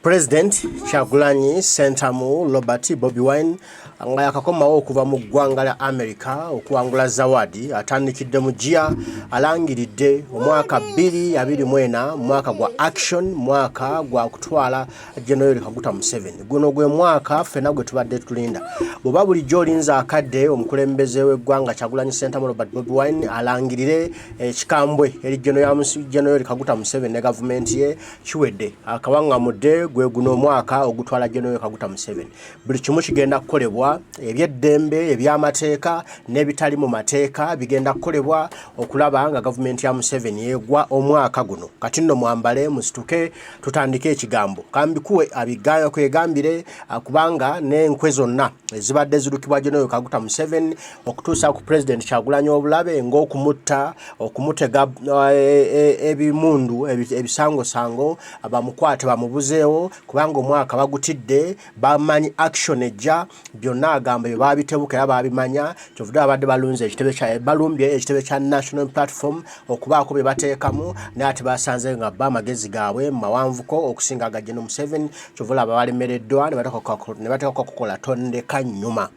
President Kyagulanyi Ssentamu Robert Bobi Wine nga yakakomawo okuva mu ggwanga lya America okuwangula zawadi atandikidde mu Gia alangiridde omwaka 2024 mwaka gwa action mwaka gwa kutwala General Kaguta Museveni. Guno gwe mwaka ffenna gwe tubadde tulinda. Bw'oba bulijjo olinza akadde omukulembeze w'eggwanga Kyagulanyi Ssentamu Robert Bobi Wine alangirire ekikambwe eri General Kaguta Museveni ne gavumenti ye kiwedde akawangamudde gwe guno omwaka ogutwala General Kaguta Museveni. Buli kimu kigenda kukolebwa ebyeddembe eby'amateeka n'ebitali mu mateeka bigenda kukolebwa okulaba nga gavumenti ya Museveni yegwa omwaka guno. Kati nno mwambale musituke tutandike ekigambo kambikuwe abigayo kwegambire kubanga n'enkwe zonna ezibadde zirukibwa General Kaguta Museveni okutuusa ku President Kyagulanyi obulabe ng'okumutta okumutega ebimundu ebisango abamukwate bamubuzeewo kubanga omwaka bagutidde bamanyi action ejja byonna agamba babitebuka era babimanya kyovudde abadde balunze ekitebe kya balumbye ekitebe kya national platform okubaako bye bateekamu n'ate basanze nga bamagezi gaabwe mawanvuko okusinga aga General Museveni kyovula abalemereddwa ne bateekako kukola tondeka nyuma.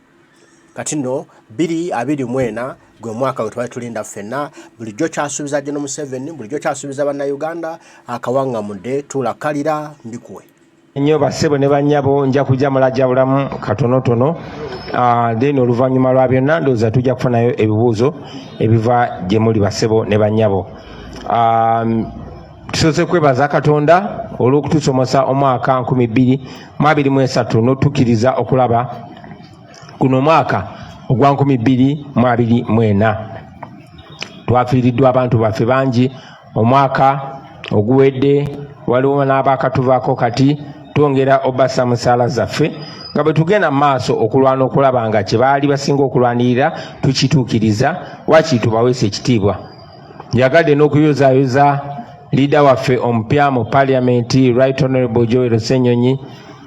Kati nno 2024 gwe mwaka gwe twali tulinda ffenna bulijjo kyasuubiza General Museveni bulijjo kyasuubiza bannayuganda akawangamudde tulakalira mbikuwe nnyo bassebo ne bannyabo nja kujja mulajja bulamu katonotono then oluvannyuma lwa byonna ndowooza tujja kufunayo ebibuuzo ebiva gye muli bassebo ne bannyabo. Tusoose kwebaza Katonda olw'okutusomosa omwaka 2023 n'otukkiriza okulaba guno mwaka ogwa 2024. Twafiiriddwa abantu baffe bangi omwaka oguwedde waliwo n'abaakatuvaako kati twongera obassa musaala zaffe nga bwe tugenda mu maaso okulwana okulaba nga kye baali basinga okulwanirira tukituukiriza wakiri tubaweesa ekitiibwa. Njagadde n'okuyozaayoza liida waffe omupya mu paliamenti Right Honorable Joel Ssenyonyi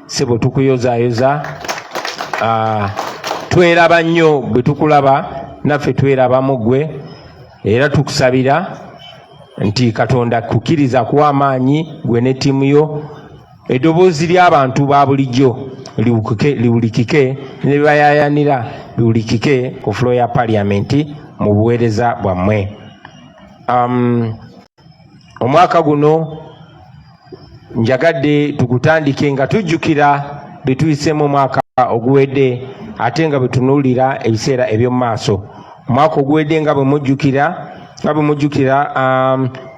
sebo tukuyozaayoza. Tweraba nnyo bwe tukulaba naffe tweraba mu ggwe era tukusabira nti Katonda kukkiriza kuwa amaanyi gwe ne ttiimu yo eddoboozi ly'abantu ba bulijjo liwulikike ne bayayanira liwulikike ku fulo ya paliamenti mu buweereza bwammwe. Omwaka guno njagadde tugutandike nga tujjukira bye tuyisemu omwaka oguwedde ate nga bwe tunuulira ebiseera eby'omu maaso. Omwaka oguwedde nga bwe mujjukira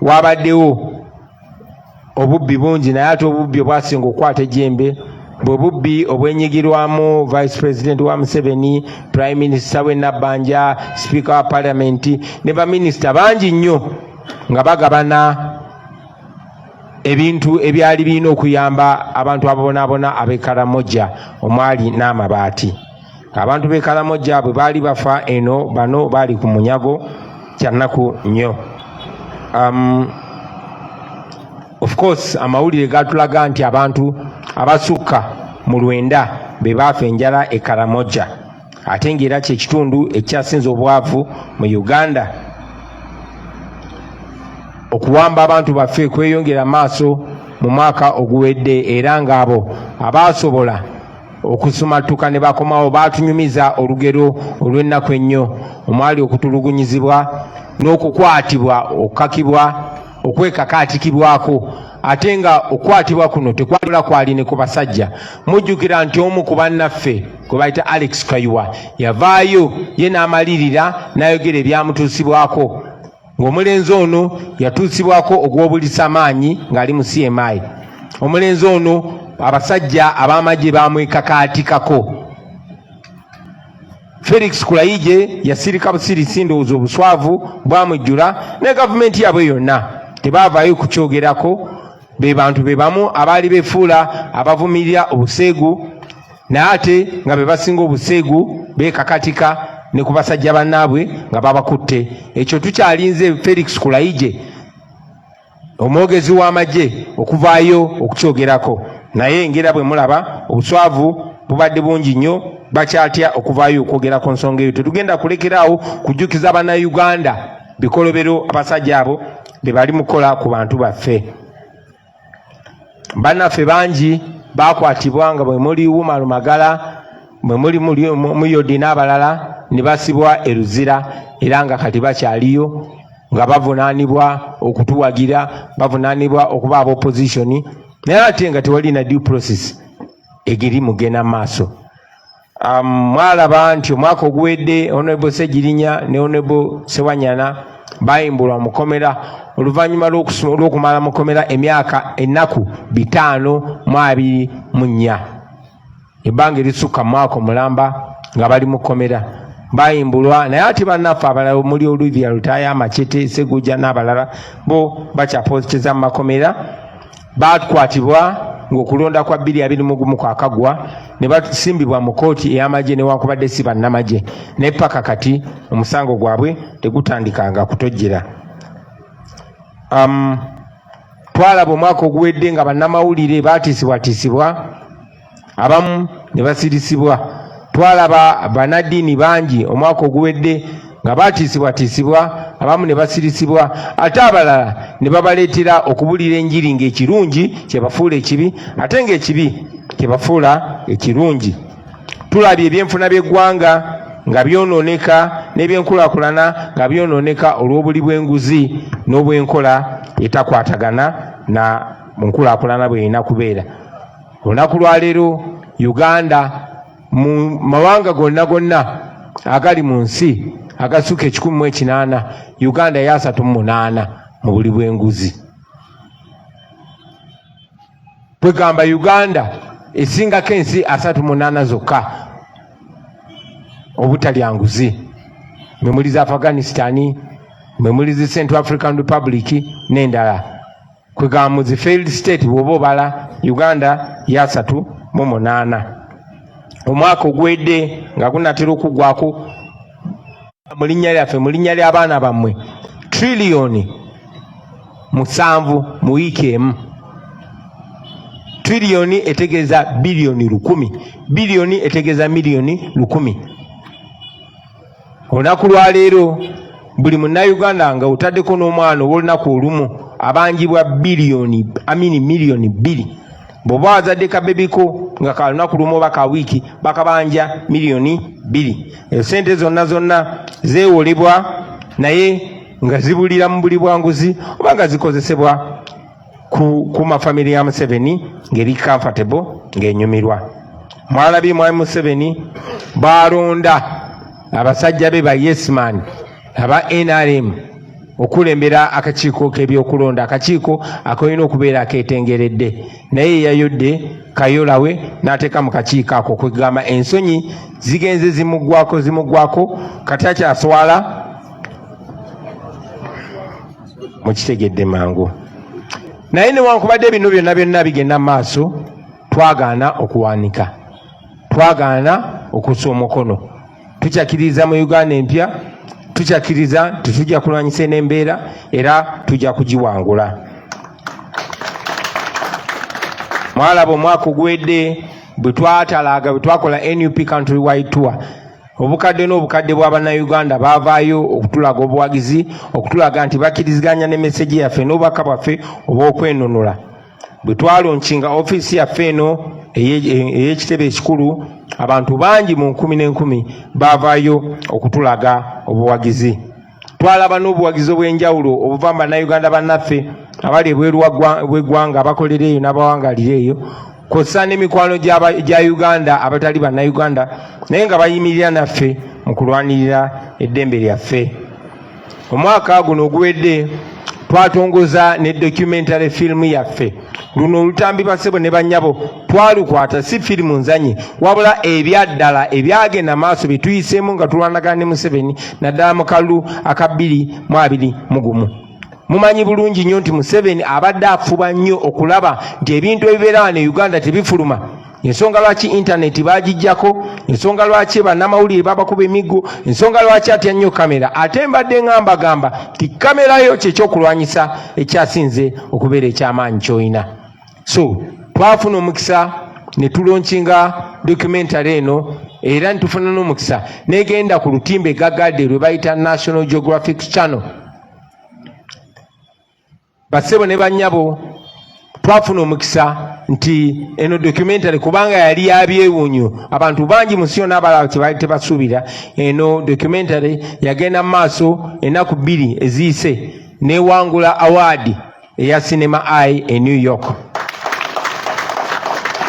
wabaddewo obubbi bungi naye ate obubbi obwasinga okukwata ejjembe bwe bubbi obwenyigirwamu Vice President wa Museveni, Prime Minister we Nabbanja, Speaker wa Parliament ne baminisita bangi nnyo nga bagabana ebintu ebyali birina okuyamba abantu ababonaabona ab'Ekaramoja omwali n'amabaati. Abantu b'Ekaramoja bwe baali bafa eno bano baali ku munyago kyannaku nnyo. Of course amawulire gatulaga nti abantu abasukka mu 9 be baafa enjala e Karamoja ate ng'era kye kitundu ekyasinze obwavu mu Uganda. Okuwamba abantu baffe kweyongera maaso mu mwaka oguwedde era ng'abo abaasobola okusumatuka ne bakomawo baatunyumiza olugero olw'ennaku ennyo omwali okutulugunyizibwa n'okukwatibwa okukakibwa okwekakaatikibwako ate nga okukwatibwa kuno tekwalula kwali ne ku basajja. Mujjukira nti omu ku bannaffe gwe bayita Alex Kayuwa yavaayo ye n'amalirira n'ayogera ebyamutuusibwako ng'omulenzi ono yatuusibwako ogw'obulisa amaanyi ng'ali mu CMI. Omulenzi ono abasajja ab'amagye bamwekakaatikako. Felix Kulayije yasirika busirisi ndowooza obuswavu bwamujjula ne gavumenti yaabwe yonna tebaavaayo kukyogerako. Be bantu be bamu abaali beefuula abavumirira obuseegu naye ate nga be basinga obuseegu beekakatika ne ku basajja bannaabwe nga babakutte. Ekyo tukyalinze Felix Kulayije omwogezi w'amagye okuvaayo okukyogerako naye ngera bwe mulaba obuswavu bubadde bungi nnyo bakyatya okuvaayo okwogera ku nsonga eyo. Tetugenda kulekeraawo kujjukiza bannayuganda bikolobero abasajja abo be bali mukola ku bantu baffe. bannaffe bangi bakwatibwa nga bwe muli Wumalu Magala bwe muli Muyodi n'abalala ne basibwa e Luzira era nga kati bakyaliyo nga bavunaanibwa okutuwagira bavunaanibwa okuba aba opposition naye ate nga tewali na due process egiri mugenda maaso. Mwalaba nti omwaka oguwedde Honorable Ssegirinya ne Honorable Ssewanyana bayimbulwa mukomera oluvannyuma lw'okumala mukomera ennaku 524 ebbanga erisukka mu mwaka omulamba nga bali mukomera bayimbulwa naye ate bannaffe abalala omuli Olivia Lutaya Machete Seguja n'abalala bo bakyapoziteza mu makomera bakwatibwa ng'okulonda kwa 2021 kwakagwa ne basimbibwa mu kooti ey'amagye newankubadde si bannamagye naye paka kati omusango gwabwe tegutandikanga kutojjera. Twalaba omwaka oguwedde nga bannamawulire baatiisibwatiisibwa abamu ne basirisibwa. Twalaba bannaddiini bangi omwaka oguwedde nga baatiisibwatiisibwa abamu ne basirisibwa ate abalala ne babaleetera okubulira enjiri ng'ekirungi kye bafuula ekibi ate ng'ekibi kye bafuula ekirungi. Tulabye ebyenfuna by'eggwanga nga byonooneka n'ebyenkulaakulana nga byonooneka olw'obuli bw'enguzi n'obwenkola etakwatagana na mu nkulaakulana bw'erina kubeera. Olunaku lwaleero Uganda mu mawanga gonna agali mu nsi agasuka 108 Uganda ya 38 mu buli bw'enguzi. Twegamba Uganda esingako ensi 38 zokka obutalya nguzi. Memuli za Afghanistan, memuli za Central African Republic n'endala. Kwegamba mu zi failed state bw'oba obala Uganda ya 38. Omwaka ogwedde nga gunaatera okuggwako mu linnya lyaffe mu linnya ly'abaana bammwe triliyoni 7 mu wiiki emu. Triliyoni etegeeza biliyoni 1000, biliyoni etegeeza miliyoni 1000. Olunaku lwaleero buli munnayuganda nga otaddeko n'omwana ow'olunaku olumu abanjibwa miliyoni 2. Bw'oba wazadde kabebiko nga ka lunaku lumu oba ka wiiki bakabanja miliyoni 2. Ezo sente zonna zeewolebwa naye nga zibulira mu buli bwanguzi oba nga zikozesebwa ku mafamily ya Museveni ngeri comfortable ng'enyumirwa. Mwalabye mwami Museveni balonda abasajja be ba Yesman aba NRM okulembera akakiiko k'ebyokulonda, akakiiko akolina okubeera akeetengeredde naye yayodde kayolawe n'ateeka mu kakiiko ako kwegamba ensonyi zigenze zimuggwako kati akyaswala mukitegedde mangu. Naye newankubadde bino byonna bigenda mu maaso twagaana okuwanika, twagaana okussa omukono. Tukyakiriza mu Uganda empya, tukyakiriza tetujja kulwanyisa n'embeera era tujja kugiwangula. Mwalaba omwaka ogwedde bwe twatalaga bwe twakola NUP country wide tour, obukadde n'obukadde bw'Abannayuganda baavaayo okutulaga obuwagizi, okutulaga nti bakkiriziganya ne meseji yaffe n'obubaka bwaffe obw'okwenonola. Bwe twalonkinga ofiisi yaffe eno ey'ekitebe ekikulu, abantu bangi mu 10,000 baavaayo okutulaga obuwagizi. Twalaba n'obuwagizi obw'enjawulo obuva mu Bannayuganda bannaffe abali ebweru w'eggwanga abakolera eyo n'abawangalira eyo, kw'ossa n'emikwano gya Uganda abatali Bannayuganda naye nga bayimirira naffe mu kulwanirira eddembe lyaffe. Omwaka guno oguwedde twatongoza ne documentary film yaffe. Luno olutambi basebo ne bannyabo twalukwata si firimu nzanye wabula ebyaddala ebyagenda maaso bye tuyiseemu nga tulwanagana ne Museveni naddala mu kalulu aka 2021. Mumanyi bulungi nnyo nti Museveni abadde afuba nnyo okulaba nti ebintu ebibeera wano e Uganda tebifuluma. Ensonga lwaki intaneti bagijjako, ensonga lwaki bannamawulire babakuba emiggo, ensonga lwaki atya nnyo kamera. Ate mbadde ngamba ti kamera yo kyekyokulwanyisa ekyasinze okubeera ekyamaanyi ky'olina. So twafuna omukisa ne tulonkinga documentary eno era netufuna n'omukisa negenda ku lutimbe gaggadde lwe bayita National Geographic Channel. Basebo ne bannyabo twafuna omukisa nti eno documentary kubanga yali yabyewuunyo abantu bangi mu nsi yonna abalala kyebaali tebasuubira eno documentary yagenda mu maaso ennaku 2 eziyise newangula award eya Cinema Eye e New York.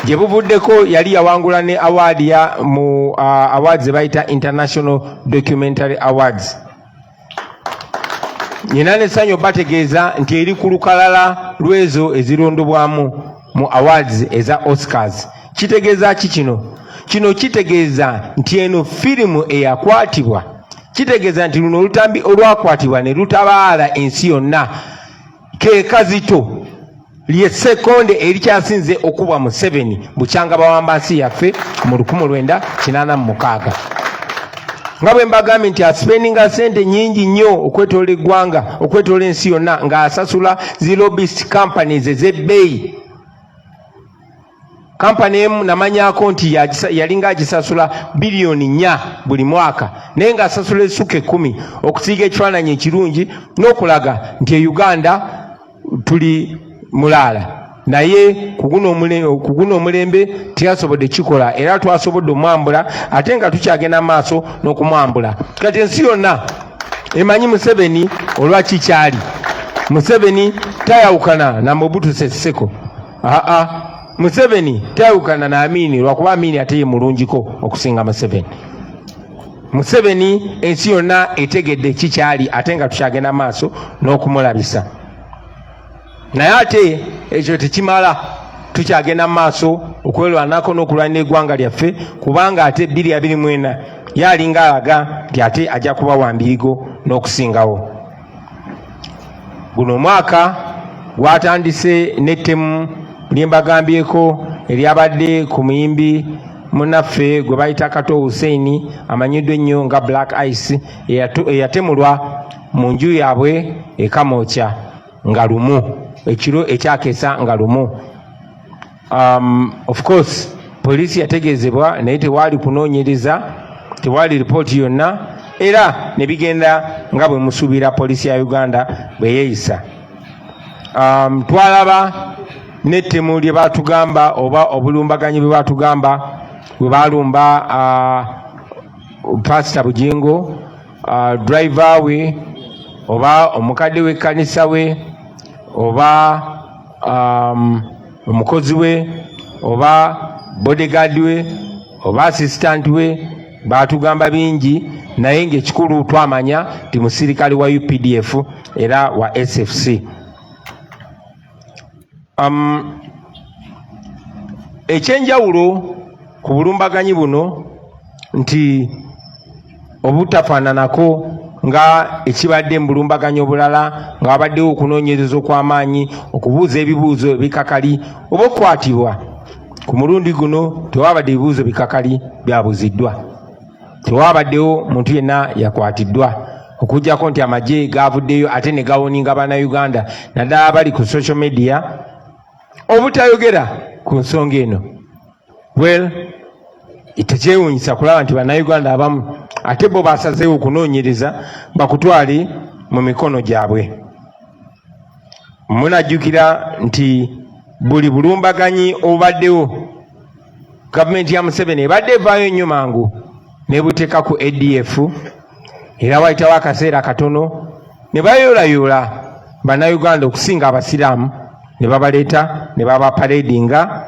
Gye buvuddeko yali yawangula ne award ya mu awards ebayita International Documentary Awards. Nyina n'essanyu bategeeza nti eri ku lukalala lw'ezo ezirondobwamu mu awards eza Oscars. Kitegeeza ki kino? Kino kitegeeza nti eno firimu eyakwatibwa, kitegeeza nti luno olutambi olwakwatibwa ne lutabaala ensi yonna ke Kazito lye sekonde erikyasinze okubwa mu 7 bukyanga bawambansi yaffe mu 1986. Nga bwe mbagambye nti aspendinga sente nyingi nnyo okwetoola eggwanga, okwetoola ensi yonna ng'asasula zi lobbyist companies ez'ebbeeyi. Kampani emu namanyako nti yalinga agisasula biliyoni 4 buli mwaka, naye ng'asasula essuka 10 okusiiga ekifaananyi ekirungi n'okulaga nti e Uganda tuli mulaala. Naye ku guno omulembe teyasobodde kikola era twasobodde omwambula ate nga tukyagenda maaso n'okumwambula. Kati ensi yonna emanyi Museveni olwaki kyali. Museveni tayawukana na Mobutu Sese Seko. Museveni tayawukana na Amini lwakuba Amini ate ye mulungiko okusinga Museveni. Museveni ensi yonna etegedde kikyali ate nga tukyagenda maaso n'okumulabisa. Naye ate ekyo tekimala, tukyagenda maaso okwelwanako n'okulwanira eggwanga lyaffe kubanga ate 2024 yalinga alaga nti ate ajja kuba wambirigo n'okusingawo. Guno omwaka gwatandise n'ettemu lye mbagambyeko eryabadde ku muyimbi munnaffe gwe bayita Kato Hussein amanyiddwa ennyo nga Black Ice eyatemulwa mu nju yaabwe e Kamoocha nga lumu, ekiro ekyakeesa nga lumu. Of course poliisi yategeezebwa naye tewaali kunoonyereza, tewaali ripooti yonna era ne bigenda nga bwe musuubira poliisi ya Uganda bwe yeeyisa. Twalaba n'ettemu lye baatugamba oba obulumbaganyi bwe baatugamba bwe baalumba Pastor Bugingo, driver we oba omukadde w'ekkanisa we oba omukozi we oba bodyguard we oba assistant we, baatugamba bingi naye ng'ekikulu twamanya ti musirikale wa UPDF era wa SFC. Ekyenjawulo ku bulumbaganyi buno nti obutafaananako nga ekibadde mu bulumbaganyi obulala nga wabaddewo okunoonyereza okw'amaanyi, okubuuza ebibuuzo bikakali oba okukwatibwa. Ku mulundi guno tewabadde ebibuuzo bikakali byabuuziddwa, tewabaddewo muntu yenna yakwatiddwa okuggyako nti amagye gaavuddeyo ate ne gawoninga bannayuganda naddala abali ku social media obutayogera ku nsonga eno. Well, tekyewuunyisa kulaba nti bannayuganda abamu ate bo basazeewo okunoonyereza bakutwale mu mikono gyabwe. Munajjukira nti buli bulumbaganyi obaddewo gavumenti ya Museveni ebadde evaayo nnyo mangu nebuteeka ku ADF era wayitawo akaseera katono ne bayoolayoola bannayuganda okusinga abasiraamu ne babaleeta ne babaparadinga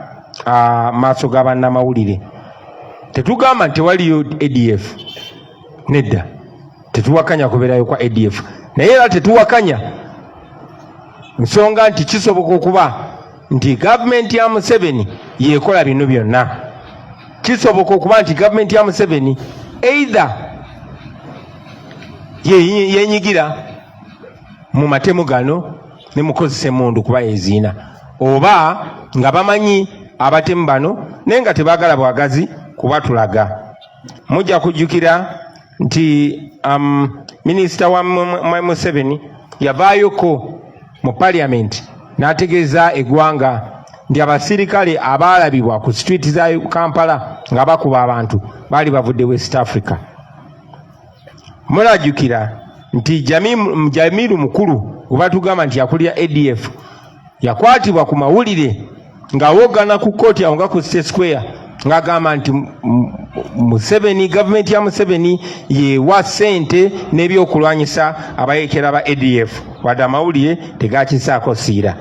maaso ga bannamawulire. Tetugamba nti waliyo ADF, nedda, tetuwakanya kubeerayo kwa ADF, naye era tetuwakanya nsonga nti kisoboka okuba nti gavumenti ya Museveni yeekola bino byonna. Kisoboka okuba nti gavumenti ya Museveni either yenyigira mu matemu gano ne mukozesa emmundu kuba yeziina, oba nga bamanyi abatemu bano naye nga tebaagala bwagazi kubatulaga. Mujja kujjukira nti minisita wa Museveni yavaayoko mu parliament n'ategeeza eggwanga nti abasirikale abaalabibwa ku street za Kampala nga bakuba abantu baali bavudde West Africa. Mulajjukira nti Jamiru mukulu gwe batugamba nti yakulira ADF yakwatibwa ku mawulire ng'awoggana ku kkooti awo nga ku State Square ng'agamba nti Museveni, gavumenti ya Museveni yeewa ssente n'ebyokulwanyisa abayeekera ba ADF wadde amawulire tegakisaako siira.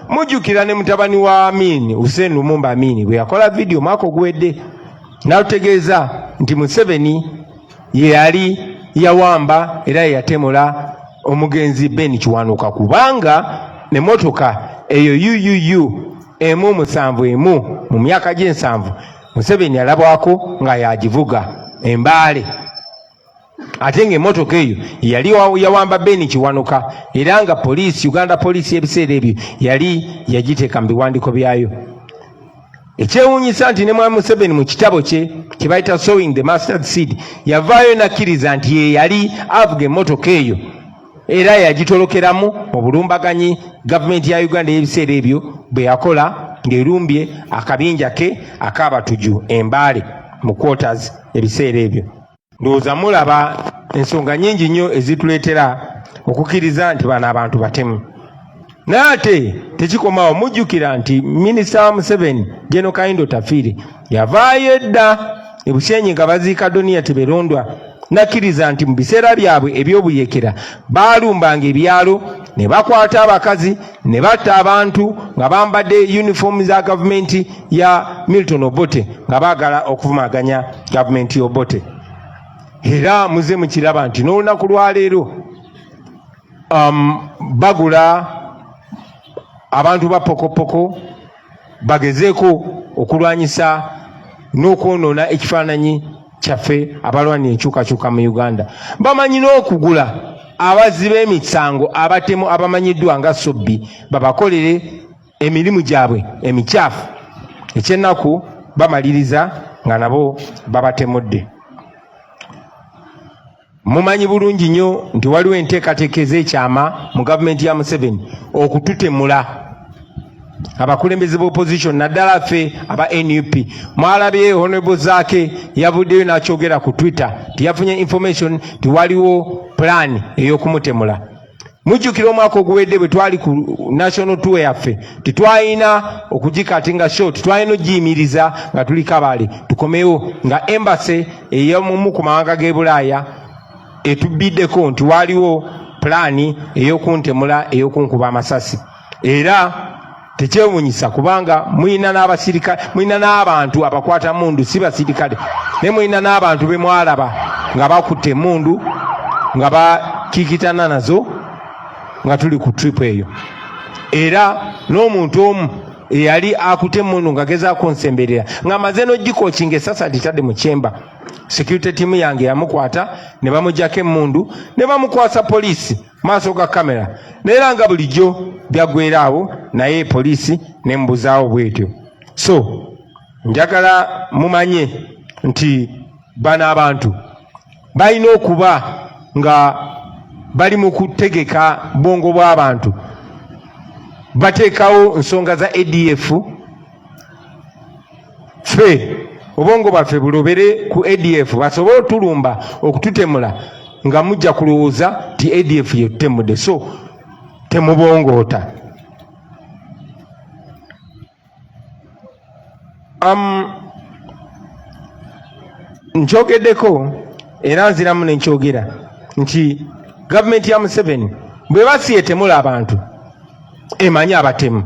Mujjukira ne mutabani wa Amin, Hussein Lumumba Amin, bwe yakola vidiyo omwaka oguwedde n'atutegeeza nti Museveni ye yali yawamba era yatemula omugenzi Ben Kiwanuka kubanga n'emmotoka eyo UUU emu 71 mu myaka gye7 Museveni alabwako nga yagivuga embaale ate ng'emmotoka eyo yali yawamba Ben Kiwanuka era nga poliisi, Uganda poliisi ebiseera ebyo yali yagiteeka mu biwandiiko byayo. Ekyewuunyisa nti ne mwami Museveni mu kitabo kye kye bayita Sowing the Mustard Seed yavaayo nakkiriza nti ye yali avuga emmotoka eyo era yagitolokeramu mu bulumbaganyi gavumenti ya Uganda y'ebiseera ebyo bwe yakola ng'erumbye akabinja ke ak'Abatujju embaale mu quarters ebiseera ebyo. Ndowooza mulaba ensonga nnyingi nnyo ezituleetera okukkiriza nti bano abantu batemu. Naate tekikomawo, mujjukira nti minisita wa Museveni General Kayindo Tafiire yavaayo edda e Bushenyi nga baziika Doniya Teberondwa nakkiriza nti mu biseera byabwe eby'obuyeekera baalumbanga ebyalo ne bakwata abakazi ne batta abantu nga bambadde uniform za gavumenti ya Milton Obote nga baagala okuvumaganya gavumenti y'Obote. Era muze mukiraba nti n'olunaku lwaleero bagula abantu ba pokopoko bagezeeko okulwanyisa n'okwonoona ekifaananyi kyaffe abalwanira enkyukakyuka mu Uganda. Bamanyi n'okugula abazzi b'emisango abatemu abamanyiddwa nga Sobbi babakolere emirimu gyabwe emikyafu. Ekyennaku bamaliriza nga nabo babatemudde. Mumanyi bulungi nnyo nti waliwo enteekateeka ez'ekyama mu gavumenti ya Museveni okututemula abakulembeze b'opposition naddala ffe aba NUP. Mwalabye Honorable Zaake yavuddeyo n'akyogera ku Twitter tiyafunye information tiwaliwo plan ey'okumutemula. Mujjukira omwaka oguwedde bwe twali ku national tour yaffe titwalina okugikatinga short, twalina ogiyimiriza nga tuli Kabale tukomewo nga embassy ey'omu ku mawanga g'e Bulaaya etubiddeko nti waliwo plani ey'okuntemula ey'okunkuba amasasi. Era tekyewuunyisa kubanga mulina n'abasirikale, mulina n'abantu abakwata mundu si basirikale, ne mulina n'abantu be mwalaba nga bakutte mundu nga bakiikitana nazo nga tuli ku trip eyo. Era n'omuntu omu eyali akutte mundu nga gezaako nsemberera nga maze n'ogikokinga esasa litadde mu kyemba, security team yange yamukwata ne bamujjako emmundu ne bamukwasa poliisi maaso ga kamera. Neera nga bulijjo byaggweeraawo naye poliisi nembuzaawo bwetyo. So njagala mumanye nti bano abantu balina okuba nga bali mu kutegeka bwongo bw'abantu, bateekawo nsonga za ADF. Ffe obwongo bwaffe bulobere ku ADF basobole otulumba okututemula nga mujja kulowooza ti ADF yetutemudde. So temubongoota. Nkyogeddeko era nziramu nenkyogera nti gavumenti ya Museveni bwe basi etemula abantu emanyi abatemu,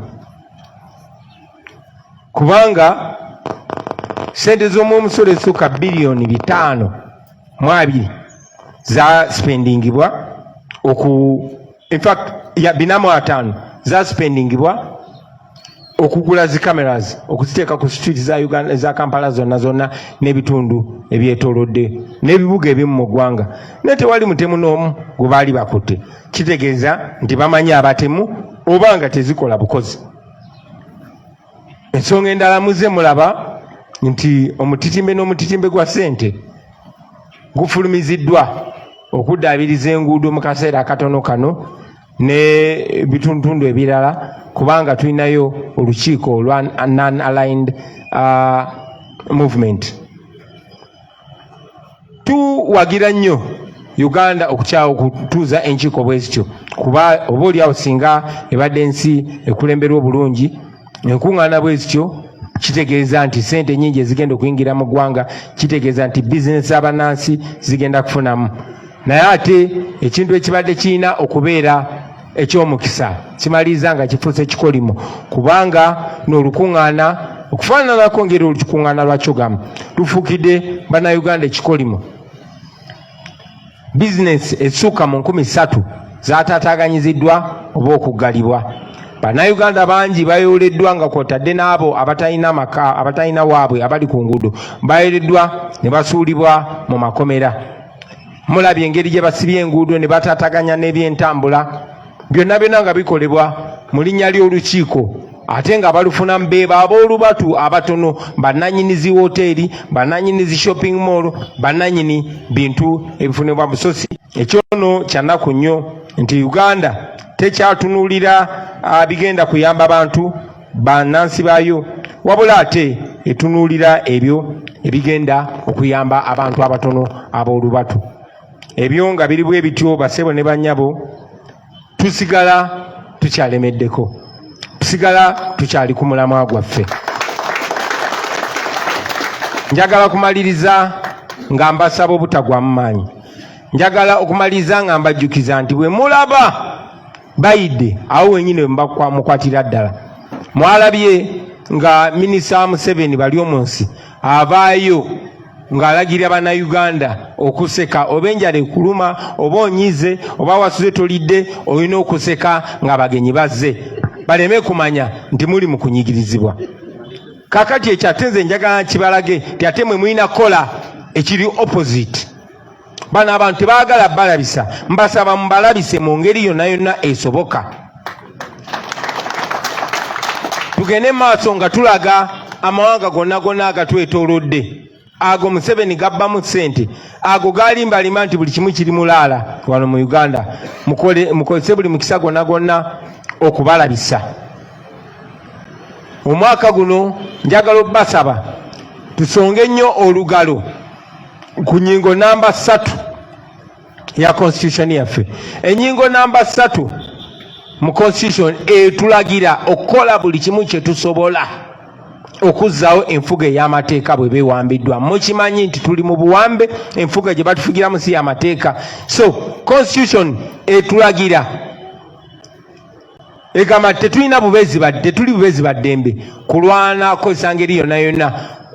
kubanga sente z'omwomusolo ezisukka bilioni 5.2 za spendingibwa in fact ya 4.5 za spendingibwa okugula zi cameras okuziteeka ku street za Uganda za Kampala zonna n'ebitundu ebyetoolodde n'ebibuga ebimu mu ggwanga, naye tewali mutemu n'omu gwe baali bakutte. Kitegeeza nti bamanyi abatemu oba nga tezikola bukozi. Ensonga endala muze mulaba nti omutitimbe n'omutitimbe gwa ssente gufulumiziddwa okuddaabiriza enguudo mu kaseera akatono kano ne bitundu ebirala, kubanga tulinayo olukiiko olwa non-aligned movement. Tuwagira nnyo Uganda okutuuza enkiiko bwezityo kuba obaolyawo singa ebadde ensi ekulemberwa obulungi enkuŋŋaana bwezityo kitegeeza nti sente nyingi ezigenda okuyingira mu ggwanga kitegeeza nti bizinesi abannansi zigenda kufunamu naye ate ekintu ekibadde kirina okubeera ekyomukisa kimaliriza nga kifuuse kikolimo kubanga n'olukuŋŋaana okufaananako ngeri olukuŋŋaana lwa Kyogamu lufuukidde bannayuganda ekikolimo bizinesi essuuka mu 3,000 zaataataaganyiziddwa oba okuggalibwa bannayuganda bangi bayoleddwa nga kwotadde n'abo abatalina maka abatalina waabwe abali ku nguudo bayoleddwa ne basuulibwa mu makomera mulabye engeri gye basibye enguudo ne bataataganya n'ebyentambula byonna byonna nga bikolebwa mu linnya ly'olukiiko ate nga balufunamu beeba ab'olubatu abatono bannannyinizi woteeri bannannyinizi shopping mall bannannyini bintu ebifunibwa busosi ekyono kyannaku nnyo nti Uganda tekyatunuulira bigenda kuyamba bantu bannansi baayo wabula ate etunuulira ebyo ebigenda okuyamba abantu abatono ab'olubatu ebyo nga biri bwe bityo basebo ne bannyabo tusigala tukyalemeddeko tusigala tukyali ku mulamwa gwaffe njagala kumaliriza nga mbasaba obutagwamu maanyi njagala okumaliriza nga mbajjukiza nti bwe mulaba bayidde awo wenyini mukwatira ddala mwalabye nga minisita Museveni bali omunsi avaayo ng'alagira bannayuganda okuseka oba enjala ekuluma oba onyize oba wasuze tolidde olina okuseka ng'abagenyi bazze baleme kumanya nti muli mu kunyigirizibwa kakati ekyo ate nze njagala kibalage ti ate mwe mulina kola ekiri opposite bano abantu tebaagala balabisa mbasaba mubalabise mu ngeri yonna yonna esoboka tugende maaso nga tulaga amawanga gonna gonna agatwetoolodde ago Museveni gabbamu ssente ago galimbalima nti buli kimu kiri mulaala wano mu Uganda mukozese buli mukisa gonna gonna okubalabisa omwaka guno njagala obbasaba tusonge ennyo olugalo ku nnyingo namba 3 ya constitution yaffe ennyingo namba 3 mu constitution etulagira okukola buli kimu kye tusobola okuzzaawo enfuga ey'amateeka bwe beewambiddwa mukimanyi nti tuli mu buwambe enfuga gye batufugiramu si y'amateeka so constitution etulagira egamba tetulina tetuli bubezi baddembe kulwana kozesa ngeri yonna yonna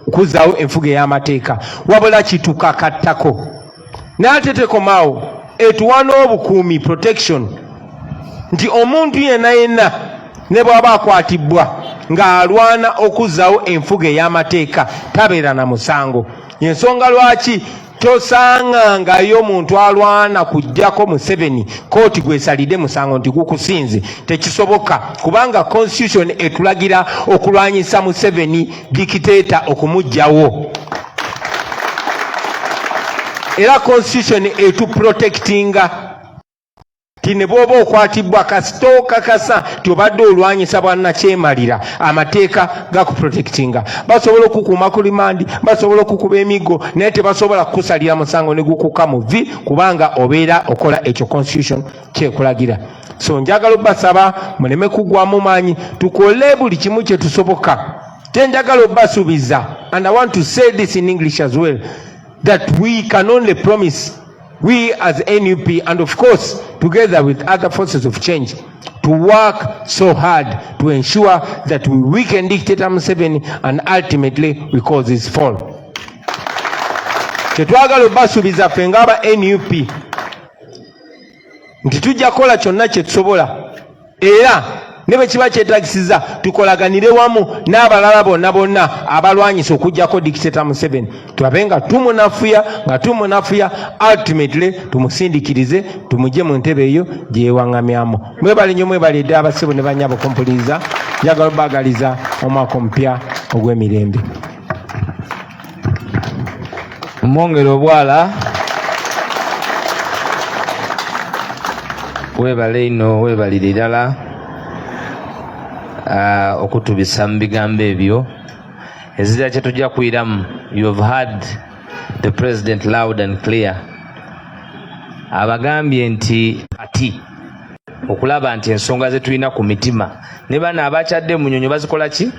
okuzzaawo enfuga ey'amateeka wabula kitukakattako n'ate tekomaawo etuwa n'obukuumi protection nti omuntu yenna yenna ne bw'aba akwatibwa ng'alwana okuzzaawo enfuga ey'amateeka tabeera na musango ensonga lwaki tosangangayo omuntu alwana kujjako Museveni kooti gwesalidde musango nti gukusinze tekisoboka kubanga constitution etulagira okulwanyisa Museveni dikiteeta okumuggyawo era constitution etuprotectinga tine bwoba okwatibwa kasitooka kasa tobadde olwanyisa bwannakyemalira amateeka gakuprotectinga basobola okukuuma ku limandi basobola okukuba emiggo naye tebasobola kukusalira musango ne gukuka mu vi kubanga obeera okola ekyo constitution kyekulagira so njagala obbasaba muleme kuggwamu maanyi tukole buli kimu kye tusoboka te njagala obbasuubiza and I want to say this in English as well that we can only promise we as NUP and of course together with other forces of change to work so hard to ensure that we weaken dictator Museveni and ultimately we cause his fall. Tetwagala obasuubiza ffe ng'aba NUP nti tujja kukola kyonna kye tusobola era ne bwe kiba kyetagisiza tukolaganire wamu n'abalala bonna bonna abalwanyisa okuggyako dictator Museveni tulabe nga tumunafuya ultimately tumusindikirize tumugye mu ntebe eyo gye yewaŋŋamyamu. Mwebale nnyo mwebale ddala abasibo ne bannyabo kompuliriza njagala obbagaliza omwaka omupya ogw'emirembe. Mwongere obwala webale ino webalire ddala okutubisa mu bigambo ebyo ezira kye tujja kuyiramu. You have heard the president loud and clear abagambye nti ati okulaba nti ensonga ze tulina ku mitima ne bano abakyadde mu nnyonyo bazikola ki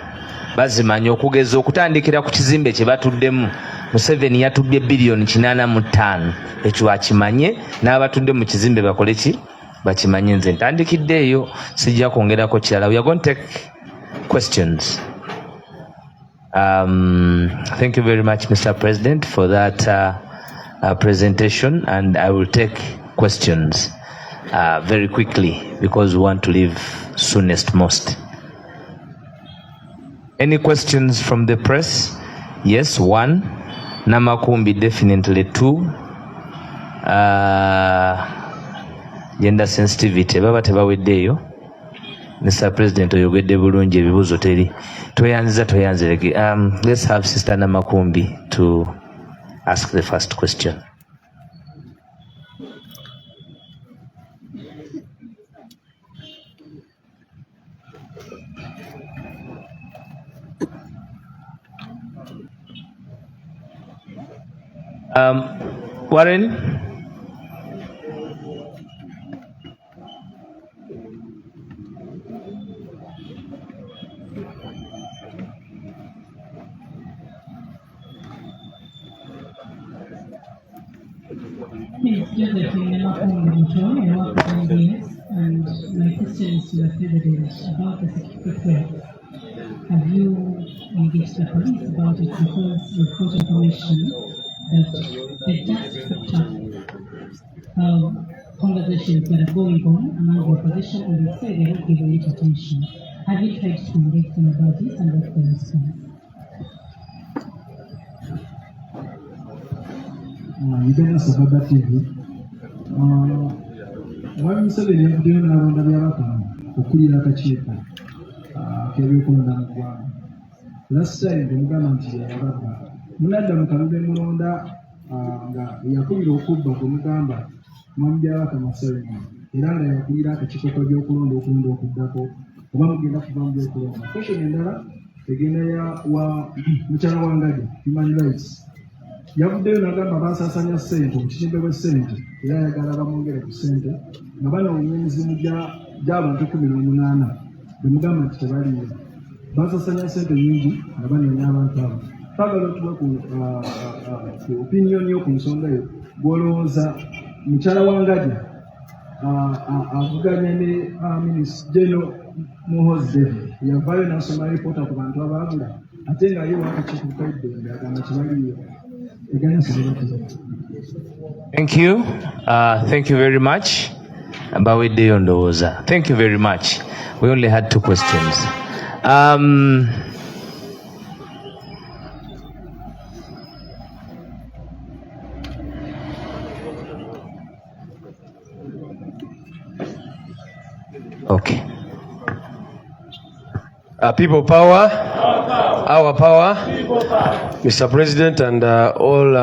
bazimanya okugeza okutandikira ku kizimbe kye batuddemu Museveni yatubbye biliyoni 85 ekyo akimanye n'abatudde mu kizimbe bakole ki bakimanye. Nze ntandikidde eyo sijja kwongerako kirala. We are going to take questions. Thank you very much, Mr. President, for that presentation, and I will take questions very quickly because we want to leave soonest most. Any questions from the press? Yes, 1. Namakumbi, definitely 2. Gender sensitivity baba tebaweddeeyo. Mr. President oyogedde bulungi ebibuuzo teri toyanzireke. Let's have Sister Namakumbi to ask the first question. Warren? And my question is to the President about the security threat. Have you engaged the police about it? Because we've got information that the just structure conversations that are going on among the opposition, and they say they don't give it attention. Have you tried to engage them about this, and what's the response? Uganda Sababa TV. Mwami Museveni yavuddeyo n'alonda by'abakama okukulira akakiiko k'ebyokulonda mu ggwanga. Last time bwemugamba nti yabadda munadda mu kalulu emulonda nga yakubira okubba bwemugamba mwami by'abakama Museveni era nga yakulira akakiiko k'ebyokulonda okulonda okuddako oba mugenda kuva mu byokulonda. Question endala egenda ya wa mukyala wa Ngadi Human Rights. Yavuddeyo n'agamba baasasanya ssente obukizimbe bw'essente era ayagala bamwongere ku ssente nga banoonya emizimu gy'abantu 18 bemugamba nti tebaliyo. Baasasanya ssente nyingi nga banoonya abantu abo. Twagala otuba ku opinion yo ku nsonga eyo gw'olowooza mukyala wa Ngadi avuganya ne General Muhoozi David yavaayo n'asoma alipoota ku bantu abaabula ate nga ye wakakiiko kaidde agamba tebaliyo. Thank you. Thank you very much. Baweddeyo ndowooza. Thank you very much. We only had 2 questions. Okay. People power, our power, Mr. President, and all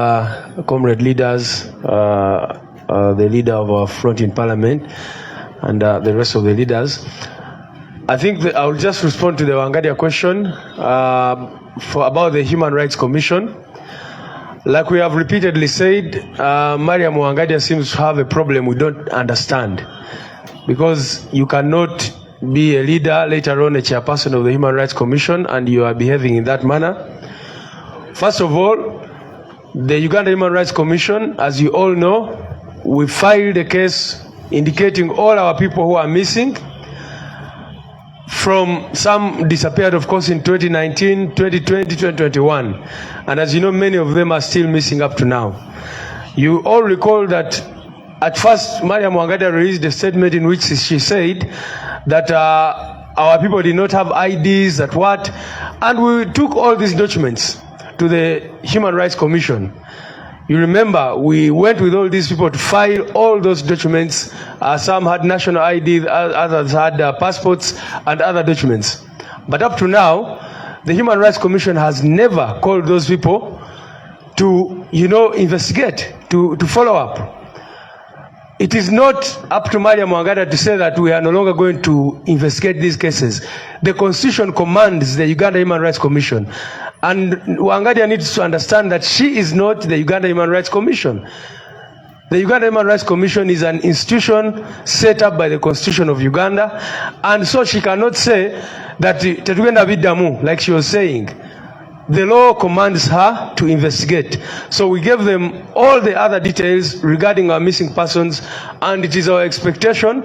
comrade leaders, the leader of our front in Parliament, and the rest of the leaders. I think I will just respond to the Wangadia question about the Human Rights Commission. Like we have repeatedly said, Mariam Wangadia seems to have a problem we don't understand, because you cannot be a leader, later on a chairperson of the Human Rights Commission, and you are behaving in that manner. First of all, the Uganda Human Rights Commission, as you all know, we filed a case indicating all our people who are missing. From some disappeared, of course, in 2019, 2020, 2021. And as you know, many of them are still missing up to now. You all recall that at first, Mariam Wangadia released a statement in which she said that our people did not have IDs, that what, and we took all these documents to the Human Rights Commission. You remember, we went with all these people to file all those documents. Some had national ID, others had passports and other documents. But up to now, the Human Rights Commission has never called those people to, investigate, to follow up. It is not up to Mariam Wangadia to say that we are no longer going to investigate these cases. The Constitution commands the Uganda Human Rights Commission. And Wangadia needs to understand that she is not the Uganda Human Rights Commission. The Uganda Human Rights Commission is an institution set up by the Constitution of Uganda, and so she cannot say that tetugenda biddamu, like she was saying. The law commands her to investigate. So we gave them all the other details regarding our missing persons, and it is our expectation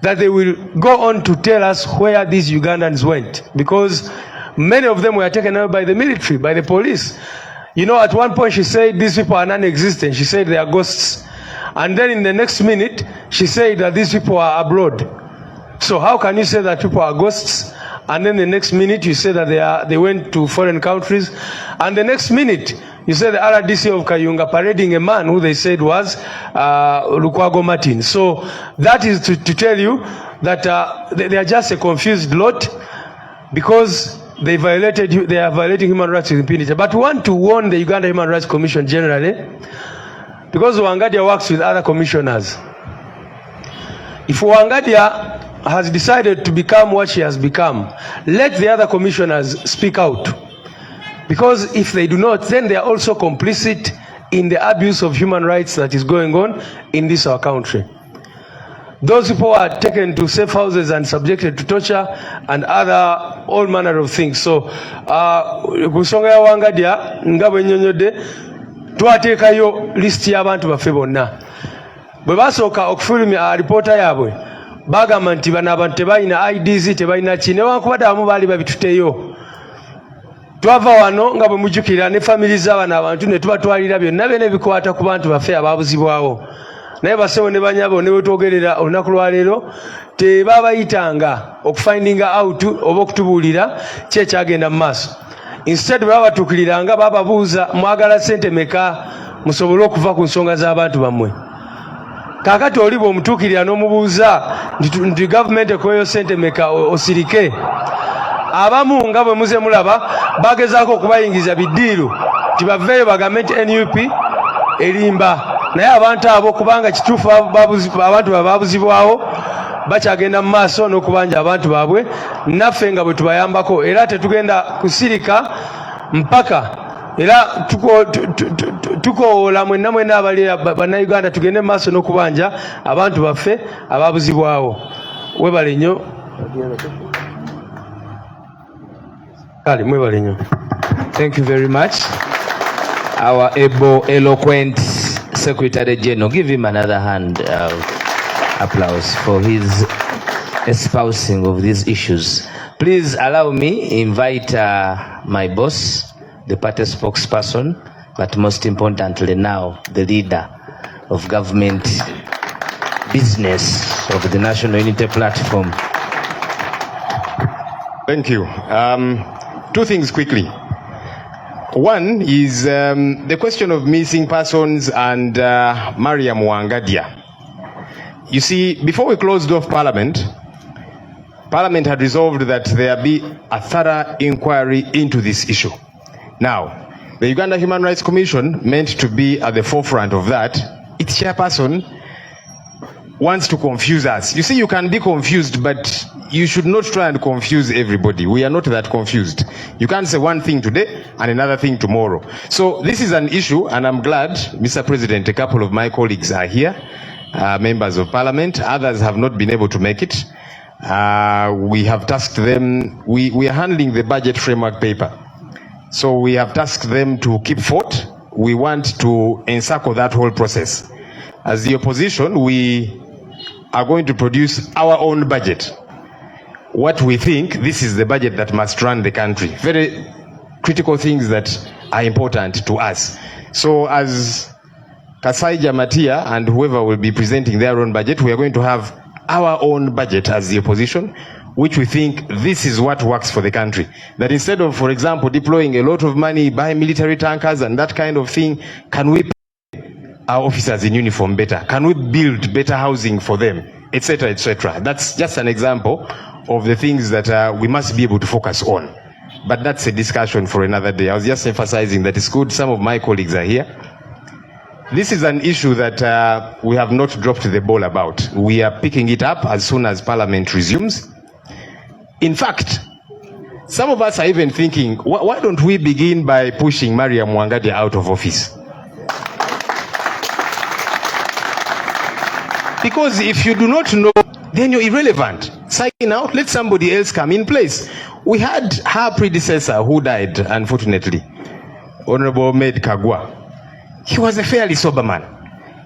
that they will go on to tell us where these Ugandans went, because many of them were taken away by the military, by the police. You know, at one point she said these people are non-existent. She said they are ghosts. And then in the next minute, she said that these people are abroad. So how can you say that people are ghosts? And then the next minute you say that they went to foreign countries. And the next minute you say the RDC of Kayunga parading a man who they said was Lukwago Martin. So that is to tell you that they are just a confused lot, because they are violating human rights with impunity. But we want to warn the Uganda Human Rights Commission generally, because Wangadia works with other commissioners. If Wangadia has decided to become what she has become, let the other commissioners speak out. Because if they do not, then they are also complicit in the abuse of human rights that is going on in this our country. Those people are taken to safe houses and subjected to torture and other all manner of things. So, kusonga ya Wangadia, ngabwe nyonyode, tuwateekayo list y'abantu baffe bonna. Bwe basooka okufulumya alipoota yaabwe, bagamba nti bano abantu tebalina IDs, tebalina ki, newankubadde abamu baali babituteyo. Twava wano nga bwe mujjukira ne family z'abano abantu ne tubatwalira byonna byonna ebikwata ku bantu baffe abaabuzibwawo. Naye basewo ne banyabo ne wetwogerera olunaku lwaleero tebabayitanga okufindinga out oba okutubuulira ki ekyagenda mu maaso. Instead bwe babatuukiriranga bababuuza mwagala ssente meka musobole okuva ku nsonga z'abantu bammwe. Kaakati oli bw'omutuukirira n'omubuuza nti gavumenti ekuweeyo ssente meka osirike. Abamu nga bwe muze mulaba bagezaako okubayingiza biddiiru nti baveeyo bagambe nti NUP erimba. Naye abantu abo kubanga kituufu abantu babuzibwawo bakyagenda mu maaso n'okubanja abantu baabwe, naffe nga bwe tubayambako, era tetugenda kusirika mpaka era tukoola mwenna mwenna abali bannayuganda tugende mu maaso n'okubanja abantu baffe ababuzibwawo. Webale nnyo. Kale mwebale nnyo. Thank you very much. Our able, eloquent Secretary General. Give him another hand applause for his espousing of these issues. Please allow me invite my boss, the party spokesperson, but most importantly now the leader of government business of the National Unity Platform. Thank you. Two things quickly. One is the question of missing persons and Mariam Wangadia. You see, before we closed off Parliament had resolved that there be a thorough inquiry into this issue. Now, the Uganda Human Rights Commission, meant to be at the forefront of that, its chairperson wants to confuse us. You see, you can be confused, but you should not try and confuse everybody. We are not that confused. You can't say one thing today and another thing tomorrow. So this is an issue, and I'm glad, Mr. President, a couple of my colleagues are here, members of Parliament. Others have not been able to make it. We have tasked them, we are handling the budget framework paper. So we have tasked them to keep forth. We want to encircle that whole process. As the opposition, we are going to produce our own budget. What we think, this is the budget that must run the country. Very critical things that are important to us. So as Kasaija Matia and whoever will be presenting their own budget, we are going to have our own budget as the opposition, which we think this is what works for the country. That instead of, for example, deploying a lot of money, buy military tankers and that kind of thing, can we pay our officers in uniform better? Can we build better housing for them, etc., etc.? That's just an example of the things that we must be able to focus on. But that's a discussion for another day. I was just emphasizing that it's good some of my colleagues are here. This is an issue that we have not dropped the ball about. We are picking it up as soon as Parliament resumes. In fact, some of us are even thinking, why don't we begin by pushing Mariam Wangadia out of office? Because if you do not know, then you're irrelevant. Sign out, let somebody else come in place. We had her predecessor who died, unfortunately, Honorable Med Kagwa. He was a fairly sober man.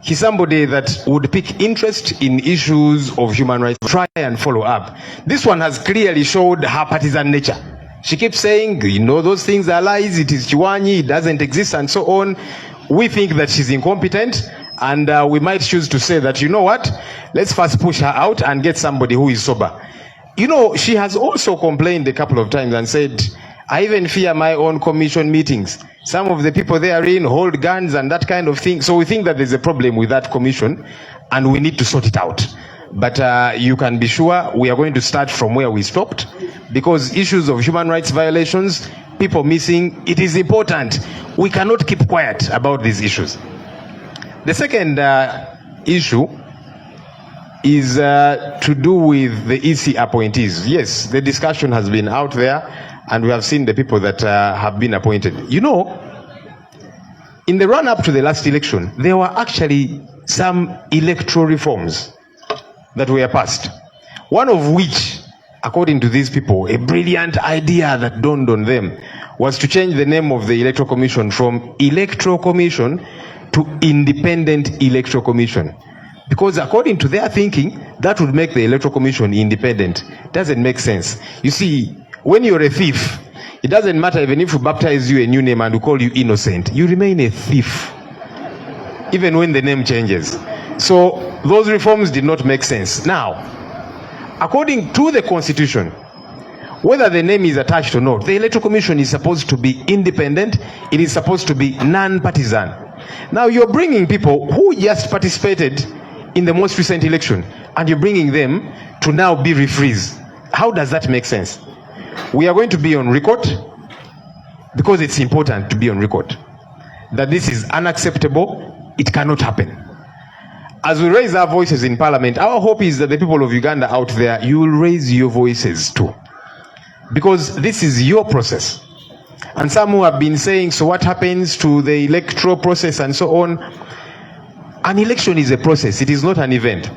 He's somebody that would pick interest in issues of human rights, try and follow up. This one has clearly showed her partisan nature. She keeps saying, you know, those things are lies, it is Chiwanyi, it doesn't exist, and so on. We think that she's incompetent, and we might choose to say that, you know what, let's first push her out and get somebody who is sober. You know, she has also complained a couple of times and said, I even fear my own commission meetings. Some of the people therein hold guns and that kind of thing. So we think that there's a problem with that commission and we need to sort it out. But you can be sure we are going to start from where we stopped, because issues of human rights violations, people missing, it is important. We cannot keep quiet about these issues. The second issue is to do with the EC appointees. Yes, the discussion has been out there and we have seen the people that have been appointed. You know, in the run-up to the last election, there were actually some electoral reforms that were passed. One of which, according to these people, a brilliant idea that dawned on them was to change the name of the Electoral Commission from Electoral Commission to Independent Electoral Commission. Because according to their thinking, that would make the Electoral Commission independent. Doesn't make sense. You see, when you're a thief, it doesn't matter even if we baptize you a new name and we call you innocent, you remain a thief, even when the name changes. So those reforms did not make sense. Now, according to the Constitution, whether the name is attached or not, the Electoral Commission is supposed to be independent. It is supposed to be non-partisan. Now you're bringing people who just participated in the most recent election and you're bringing them to now be referees. How does that make sense? We are going to be on record, because it's important to be on record, that this is unacceptable. It cannot happen. As we raise our voices in Parliament, our hope is that the people of Uganda out there, you will raise your voices too, because this is your process. And some who have been saying, so what happens to the electoral process and so on? An election is a process, it is not an event.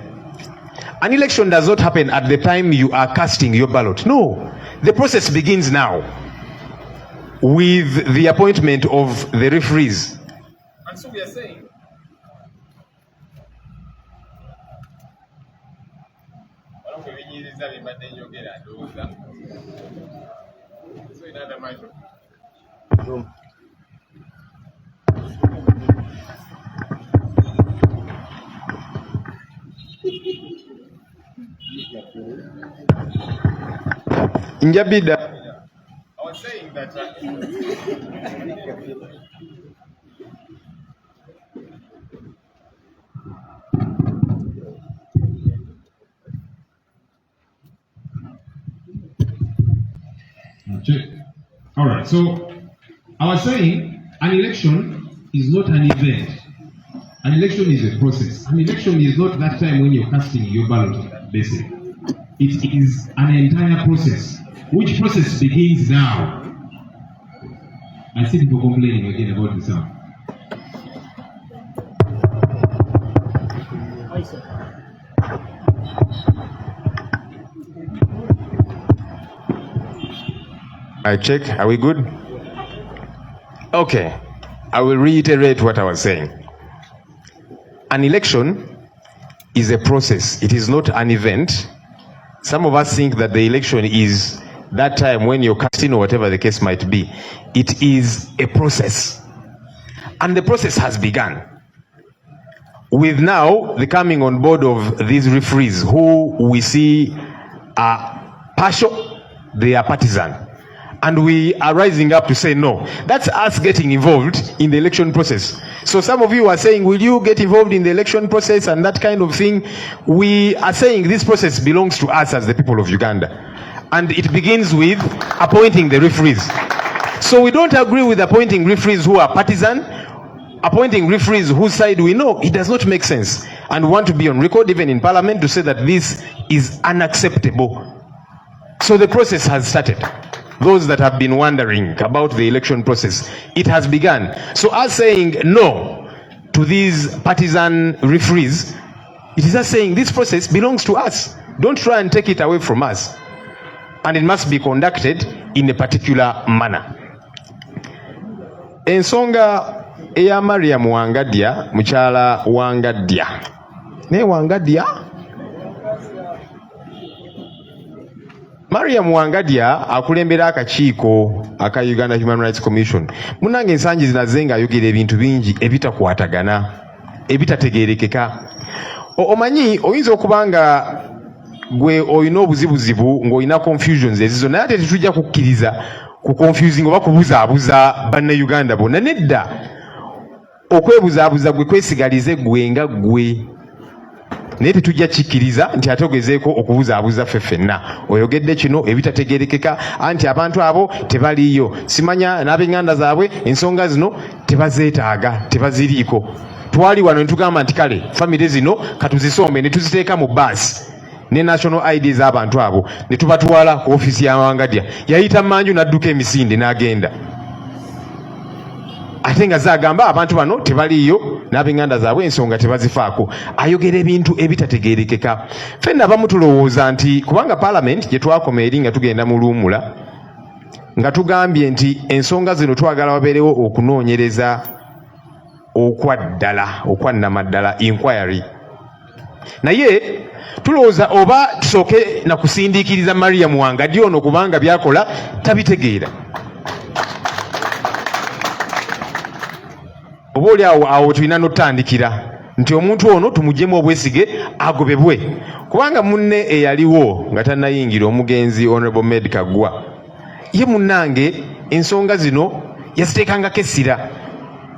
An election does not happen at the time you are casting your ballot. No, the process begins now with the appointment of the referees. And so we are saying, Njabida, I was saying that all right, so I was saying an election is not an event. An election is a process. An election is not that time when you're casting your ballot, basically. It is an entire process, which process begins now. I see people complaining again about the sound. I check, are we good? Okay, I will reiterate what I was saying. An election is a process, it is not an event. Some of us think that the election is that time when you're casting or whatever the case might be. It is a process. And the process has begun. With now the coming on board of these referees who we see are partial, they are partisan. And we are rising up to say no. That's us getting involved in the election process. So some of you are saying, will you get involved in the election process and that kind of thing? We are saying this process belongs to us as the people of Uganda. And it begins with appointing the referees. So we don't agree with appointing referees who are partisan, appointing referees whose side we know. It does not make sense. And we want to be on record, even in Parliament, to say that this is unacceptable. So the process has started. Those that have been wondering about the election process, it has begun. So us saying no to these partisan referees It is us saying this process belongs to us. Don't try and take it away from us. And it must be conducted in a particular manner. Ensonga eya Mariam Wangadya, mukyala Wangadya. Ne Wangadya? Mariam Wangadya akulembera akakiiko aka Uganda Human Rights Commission. Munange ensangi zinazenga ayogera ebintu bingi ebitakwatagana, ebitategeerekeka. Omanyi oyinza okubanga gwe oyina obuzibuzibu ng'olina confusions ezizo, naye ate tetujja kukkiriza ku confusing oba kubuzaabuza bannayuganda bonna. Nedda, okwebuzaabuza gwe kwesigalize gwe nga gwe, naye tetujja kikkiriza nti ate ogezeeko okubuzaabuza ffe ffenna. Oyogedde kino ebitategeerekeka, anti abantu abo tebaliiyo, simanya n'ab'enganda zaabwe ensonga zino tebazeetaaga, tebaziriiko. Twali wano ne tugamba nti kale famire zino katuzisombe ne tuziteeka mu baasi ne national ID z'abantu abo ne tubatwala ku ofiisi ya Wangadya. Yayita Manju n'adduka emisinde n'agenda. Ate nga zagamba abantu bano tebaliiyo n'ab'enganda zaabwe ensonga tebazifaako. Ayogera ebintu ebitategeerekeka. Ffenna abamu tulowooza nti kubanga Parliament gye twakoma eri nga tugenda mu luwummula nga tugambye nti ensonga zino twagala wabeerewo okunoonyereza okwaddala, okwannamaddala, inquiry. Naye tulowooza oba tusooke na kusindiikiriza Mariam Wangadya ono kubanga byakola tabitegeera. Oba oli awo tulina n'otandikira nti omuntu ono tumugyemu obwesige agobebwe. Kubanga munne eyaliwo nga tannayingira omugenzi Honorable Med Kagwa, ye munnange ensonga zino yaziteekangako essira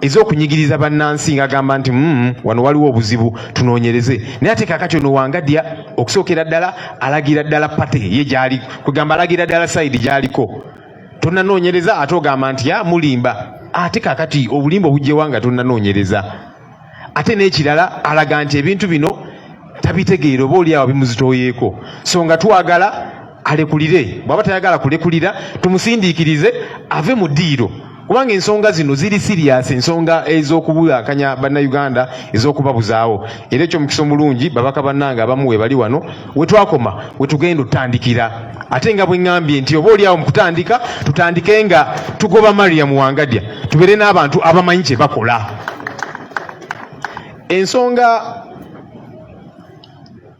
ez'okunyigiriza bannansi ng'agamba nti wano waliwo obuzibu tunoonyereze. Naye ate kaakati ono Wangadya okusookera ddala alagira ddala pate ye gy'ali, kugamba alagira ddala sayidi gy'aliko. Tonnanoonyereza ate ogamba nti mulimba. Ate kaakati obulimba obugyewa nga tonnanoonyereza. Ate n'ekirala alaga nti ebintu bino tabitegeera oba oli awo bimuzitooyeeko. So nga twagala alekulire, bw'aba tayagala kulekulira tumusindiikirize ave mu ddiiro. Kubanga ensonga zino ziri serious, ensonga ez'okubulankanya bannayuganda, ez'okubabuzaawo. Era ekyo mukisa omulungi babaka bannange abamu we bali wano we twakoma we tugenda otandikira. Ate nga bwe ŋŋambye nti oba oli awo mu kutandika tutandike nga tugoba Mariam Wangadya, tubeere n'abantu abamanyi kye bakola. Ensonga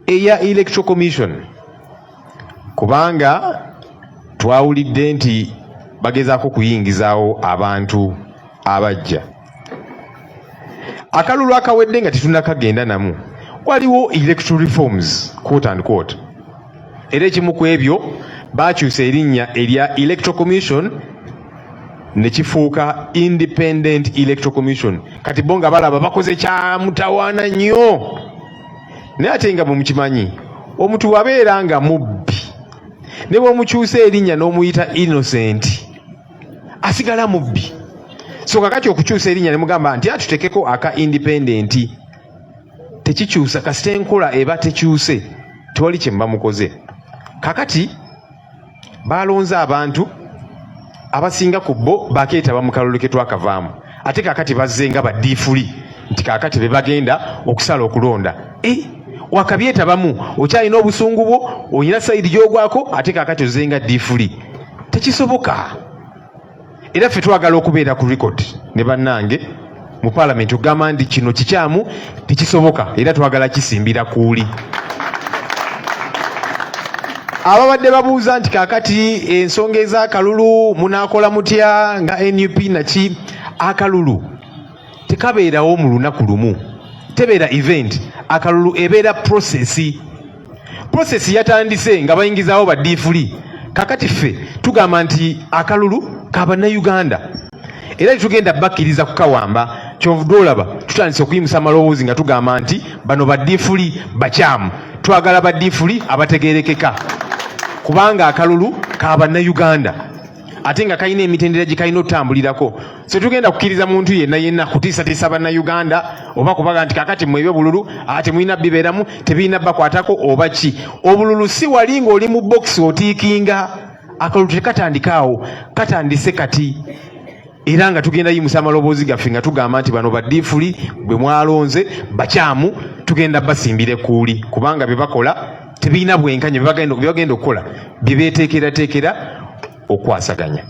eya Electoral Commission, kubanga twawulidde nti bagezaako kuyingizaawo abantu abajja. Akalulu akawedde nga tetunnakagenda namu, waliwo electoral reforms quote and quote. Era ekimu ku ebyo baakyusa erinnya erya Electoral Commission ne kifuuka Independent Electoral Commission. Kati bo nga balaba bakoze kya mutawaana nnyo. Naye ate nga bwe mukimanyi omuntu wabeera nga mubbi ne bw'omukyusa erinnya n'omuyita innocent asigala mubbi. So kakati okukyusa erinnya ne mugamba nti atutekeko aka independent, tekikyusa kasita enkola eba tekyuse, tewali kye mba mukoze. Kakati balonze abantu abasinga ku bo bakeetaba mu kalulu ke twakavaamu, ate kakati bazze nga baddiifuli nti kakati be bagenda okusala okulonda. Wakabyetabamu okyalina obusungu bwo, oyina sayidi gy'ogwako, ate kakati ozze nga ddiifuli. Tekisoboka. Era ffe twagala okubeera ku record ne bannange mu Parliament ogamba nti kino kikyamu, tekisoboka, era twagala kisimbira kuuli. Ababadde babuuza nti kakati ensonga ez'akalulu munaakola mutya nga NUP naki, akalulu tekabeerawo mu lunaku lumu, tebeera event. Akalulu ebeera processi. Processi yatandise nga bayingizaawo baddiifuli. Kakati ffe tugamba nti akalulu kabannayuganda, era tugenda bakkiriza kukawamba. Kyovudde olaba tutandise okuyimusa amaloboozi nga tugamba nti bano baddiifuli bakyamu, twagala baddiifuli abategeerekeka, kubanga akalulu kabannayuganda ate nga kalina emitendera gye kalina otambulirako. So tugenda kukkiriza muntu yenna kutiisatiisa bannayuganda oba kubaga nti kakati mwebyo bululu ate mulina bibeeramu tebirina bakwatako oba ki. Obululu si wali ng'oli mu bokisi otiikinga. Akalulu tekatandikaawo, katandise kati. Era nga tugenda yimusa amaloboozi gaffe nga tugamba nti bano baddiifuli bwe mwalonze bakyamu, tugenda basimbire kuuli kubanga bebakola tebirina bwenkanya byebagenda okukola byebeteekerateekera okwasaganya.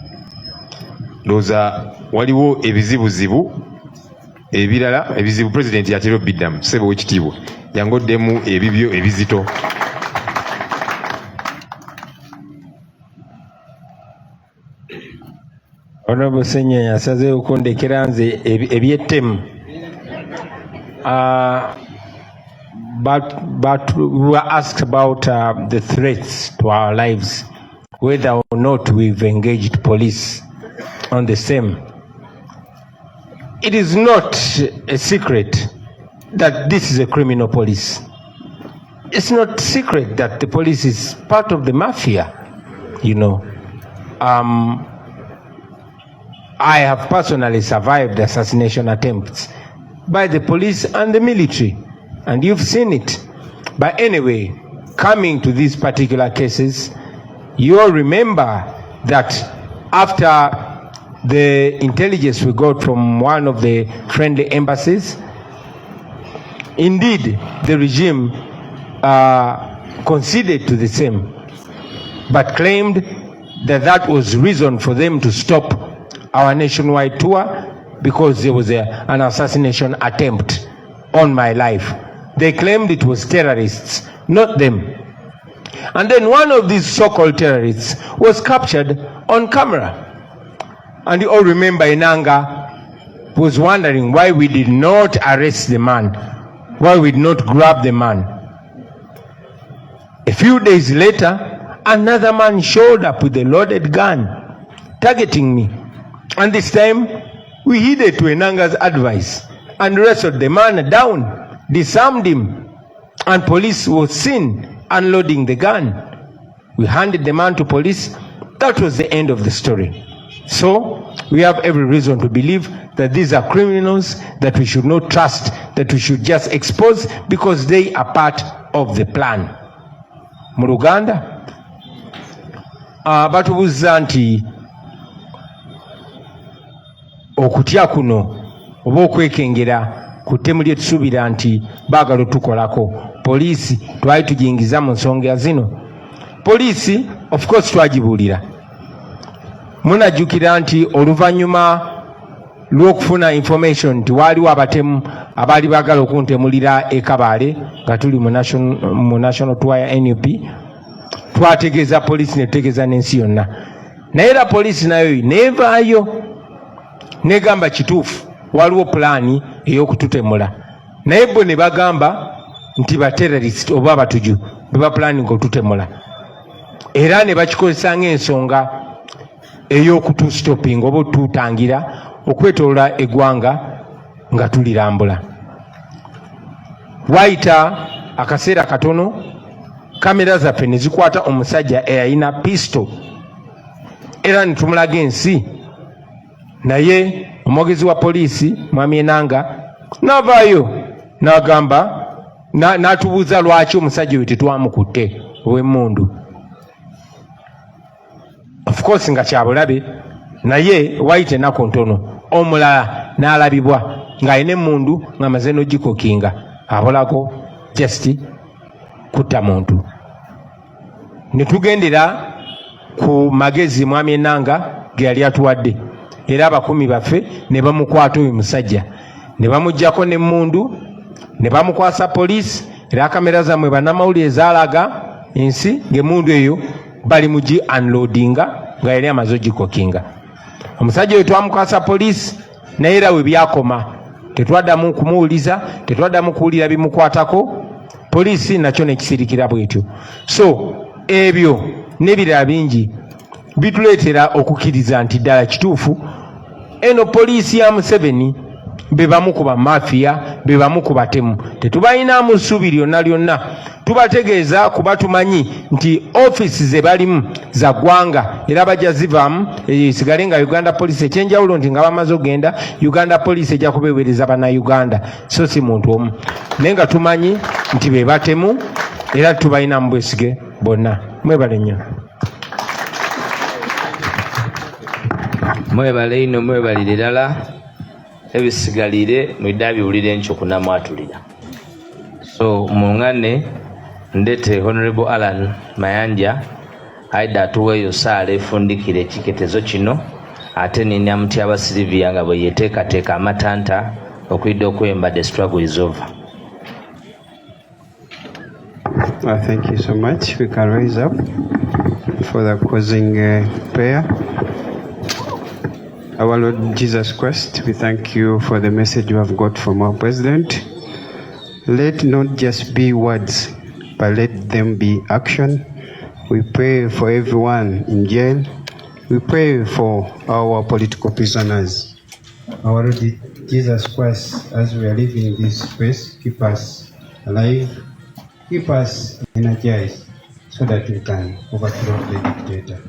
Ndowooza waliwo ebizibuzibu ebirala ebizibu pulezidenti yatera obiddamu ssebe w'ekitiibwa yangoddemu ebibyo ebizito. Honorable Senya asaze okundekera nze ebyettemu. But we were asked about the threats to our lives, whether or not we've engaged police on the same. It is not a secret that this is a criminal police. It's not secret that the police is part of the mafia, you know. I have personally survived assassination attempts by the police and the military, and you've seen it. But anyway, coming to these particular cases, you all remember that after the intelligence we got from one of the friendly embassies, indeed the regime conceded to the same, but claimed that that was reason for them to stop our nationwide tour because there was an assassination attempt on my life. They claimed it was terrorists, not them. And then one of these so-called terrorists was captured on camera. And you all remember Inanga was wondering why we did not arrest the man, why we did not grab the man. A few days later, another man showed up with a loaded gun, targeting me. And this time, we heeded to Enanga's advice and wrestled the man down, disarmed him, and police was seen unloading the gun. We handed the man to police. That was the end of the story. So, we have every reason to believe that these are criminals that we should not trust, that we should just expose because they are part of the plan. Mu Luganda, batubuuza nti okutya kuno oba okwekengera ku ttemu lye tusuubira nti baagala otukolako. Poliisi twali tugiyingiza mu nsonga zino. Poliisi of course twagibuulira. Munajjukira nti oluvannyuma lw'okufuna information nti waaliwo abatemu abaali baagala okuntemulira e Kabale nga tuli mu national tour ya NUP, twategeeza poliisi ne tutegeeza n'ensi yonna. Naye era poliisi nayo neevaayo negamba kituufu waliwo pulaani ey'okututemula. Naye bo ne bagamba nti baterrorist oba abatuju be bapulaaninga otutemula. Era ne bakikozesa ng'ensonga ey'okutustopinga oba otutangira okwetolola eggwanga nga tulirambula. Wayita akaseera katono, kamera zaffe ne zikwata omusajja eyalina pisto era ne tumulaga ensi. Naye omwogezi wa poliisi Mwami Enanga n'avaayo n'agamba n'atubuuza lwaki omusajja oyo tetwamukutte ow'emmundu. Of course nga kyabulabe, naye wayita ennaku ntono omulala n'alabibwa ng'alina emmundu ng'amaze n'ogikokinga abolako just kutta muntu. Ne tugendera ku magezi Mwami Enanga ge yali atuwadde, era abakumi baffe ne bamukwata oyo musajja ne bamuggyako n'emmundu ne bamukwasa poliisi. Era kamera zammwe bannamawulire zaalaga ensi ng'emmundu eyo bali mugi unloadinga nga yali amaze ogikokinga. Omusajja oyo twamukwasa poliisi, naye era we byakoma tetwaddamu kumuwuliza, tetwaddamu kuwulira bimukwatako. Poliisi nakyo nekisirikira bwetyo. So ebyo n'ebirala bingi bituleetera okukkiriza nti ddala kituufu eno poliisi ya Museveni be bamu ku bamafiya, be bamu ku batemu. Tetubalinamu ssuubi lyonna lyonna. Tubategeeza kuba tumanyi nti ofiisi ze balimu za ggwanga era bajja zivaamu sigale nga Uganda Police. Ekyenjawulo nti nga bamaze ogenda Uganda Police ejja kubeewereza bannayuganda so si muntu omu, naye nga tumanyi nti be batemu era tubalinamu bwesige bonna. Mwebale nnyo. Mwebale ino, mwebalire ddala. Ebisigalire mwidda biwulire nkyo kunamwatulira. So mungane ndete Honorable Alan Mayanja aida atuweyo sale efundikire ekiketezo kino ate nina muti abasirivia nga bwe yeteekateeka amatanta okwidda okwemba the struggle is over. Thank you so much. We can raise up for the closing prayer. Our Lord Jesus Christ, we thank you for the message you have got from our President. Let not just be words, but let them be action. We pray for everyone in jail. We pray for our political prisoners. Our Lord Jesus Christ, as we are living in this space, keep us alive, keep us energized, so that we can overthrow the dictator.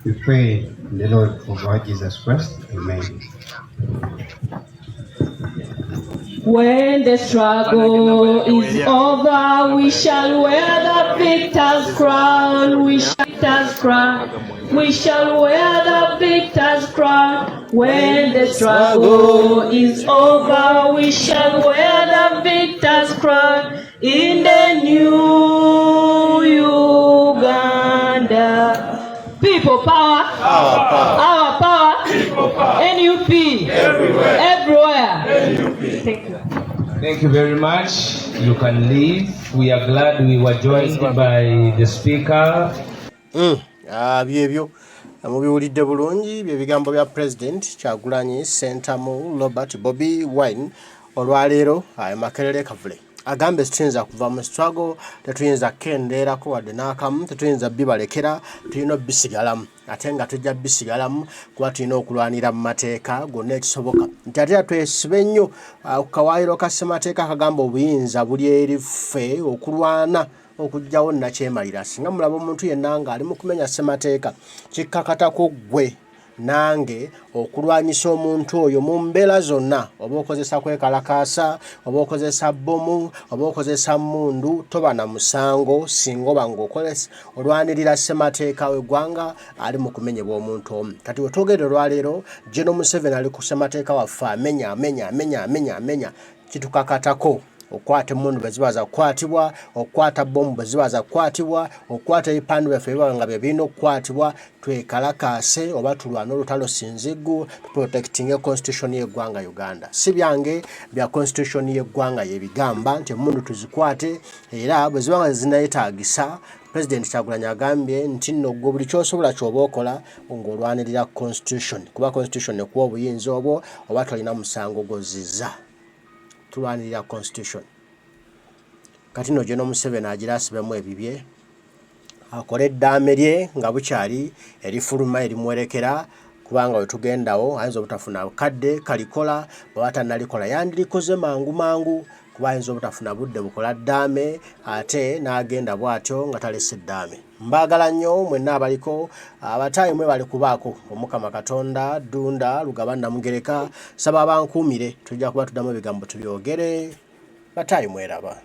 We pray in the Lord of our Jesus Christ. Amen. When the struggle is over, we shall wear the victor's crown. We shall We shall wear the victor's crown. When the struggle is over, we shall wear the victor's crown in the new Uganda. People power, our power, people power. NUP, everywhere. NUP. Thank you. Thank you very much. You can leave. We are glad we were joined by the speaker. Byebyo mubiwulidde bulungi bye bigambo bya President Kyagulanyi Ssentamu Robert Bobi Wine olwaleero Makerere Kavule agambe tuyinza kuva mu struggle tetuyinza kendeerako wadde n'akamu tetuyinza bibalekera tulina bisigalamu ate nga tujja bisigalamu kuba tulina okulwanira mu mateeka gonna ekisoboka nti ate twesibe nnyo ku kawaayiro ka ssemateeka akagamba obuyinza buli eri ffe okulwana okujjawo nakyemalira singa mulaba omuntu yenna nga ali mu kumenya ssemateeka kikkakatako ggwe nange okulwanyisa omuntu oyo mu mbeera zonna oba okozesa kwekalakaasa oba okozesa bbomu oba okozesa mmundu toba na musango singa oba ng'okolesa olwanirira ssemateeka w'eggwanga ali mu kumenyebwa omuntu omu kati we twogere olwaleero General Museveni ali ku ssemateeka waffe amenya kitukakatako okwata emmundu bwe ziba za kukwatibwa okwata bbomu bwe ziba za kukwatibwa okwata ebipandu byaffe biba nga bye birina okukwatibwa twekalakaase oba tulwana olutalo sinziggu tuprotectinge constitution y'eggwanga Uganda si byange bya constitution y'eggwanga yebigamba nti emmundu tuzikwate era bwe ziba nga zinayetaagisa President Kyagulanyi agambye nti nno gwe buli kyosobola ky'oba okola ng'olwanirira constitution kuba constitution ekuwa obuyinza obwo oba tolina musango gozizza tulwanirira constitution kati no General Museveni agira asibemu ebibye akole eddaame lye nga bukyali erifuluma erimwerekera kubanga wetugendawo ayinza obutafuna kadde kalikola bw'ata nalikola yandirikoze mangu kuba ayinza obutafuna budde bukola ddaame ate n'agenda bw'atyo nga talese ddaame mbagala nnyo mwenna abaliko abataayi mwe bali kubaako omukama Katonda Dunda Lugabanda Mugereka saba abankuumire tujja kuba tuddamu ebigambo tubyogere bataayi mweraba